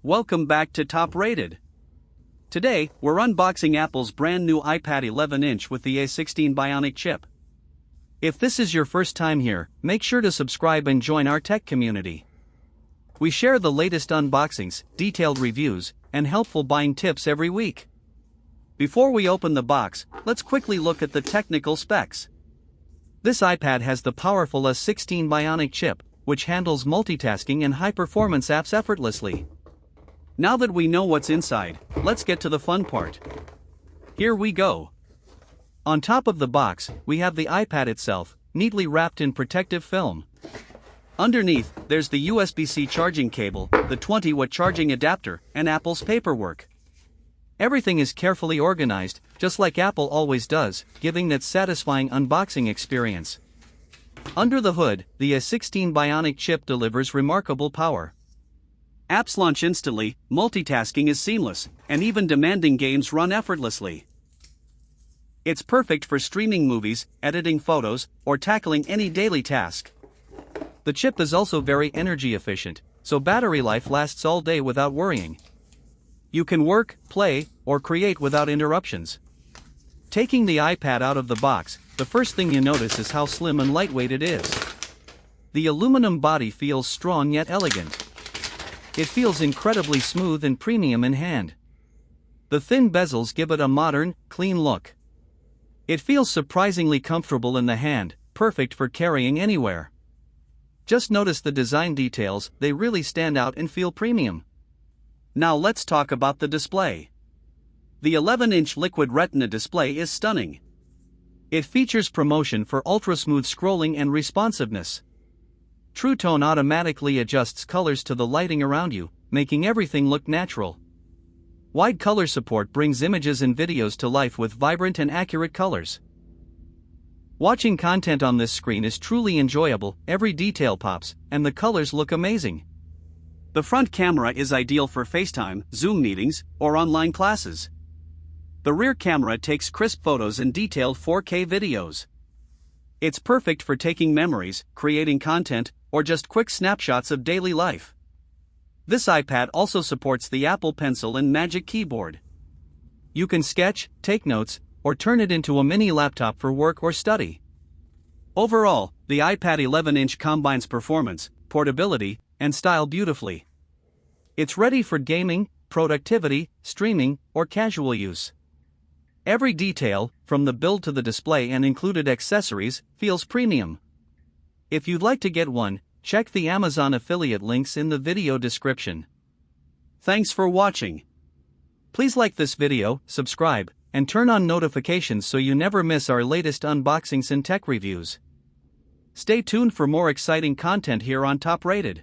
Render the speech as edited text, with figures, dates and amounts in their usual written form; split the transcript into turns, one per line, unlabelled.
Welcome back to Top Rated. Today, we're unboxing Apple's brand new iPad 11-inch with the A16 Bionic chip. If this is your first time here, make sure to subscribe and join our tech community. We share the latest unboxings, detailed reviews, and helpful buying tips every week. Before we open the box, let's quickly look at the technical specs. This iPad has the powerful A16 Bionic chip, which handles multitasking and high-performance apps effortlessly. Now that we know what's inside, let's get to the fun part. Here we go. On top of the box, we have the iPad itself, neatly wrapped in protective film. Underneath, there's the USB-C charging cable, the 20-watt charging adapter, and Apple's paperwork. Everything is carefully organized, just like Apple always does, giving that satisfying unboxing experience. Under the hood, the A16 Bionic chip delivers remarkable power. Apps launch instantly, multitasking is seamless, and even demanding games run effortlessly. It's perfect for streaming movies, editing photos, or tackling any daily task. The chip is also very energy efficient, so battery life lasts all day without worrying. You can work, play, or create without interruptions. Taking the iPad out of the box, the first thing you notice is how slim and lightweight it is. The aluminum body feels strong yet elegant. It feels incredibly smooth and premium in hand. The thin bezels give it a modern, clean look. It feels surprisingly comfortable in the hand, perfect for carrying anywhere. Just notice the design details, they really stand out and feel premium. Now let's talk about the display. The 11-inch Liquid Retina display is stunning. It features promotion for ultra-smooth scrolling and responsiveness. True Tone automatically adjusts colors to the lighting around you, making everything look natural. Wide color support brings images and videos to life with vibrant and accurate colors. Watching content on this screen is truly enjoyable, every detail pops, and the colors look amazing. The front camera is ideal for FaceTime, Zoom meetings, or online classes. The rear camera takes crisp photos and detailed 4K videos. It's perfect for taking memories, creating content, or just quick snapshots of daily life. This iPad also supports the Apple Pencil and Magic Keyboard. You can sketch, take notes, or turn it into a mini laptop for work or study. Overall, the iPad 11-inch combines performance, portability, and style beautifully. It's ready for gaming, productivity, streaming, or casual use. Every detail, from the build to the display and included accessories, feels premium. If you'd like to get one, check the Amazon affiliate links in the video description. Thanks for watching. Please like this video, subscribe, and turn on notifications so you never miss our latest unboxings and tech reviews. Stay tuned for more exciting content here on Top Rated.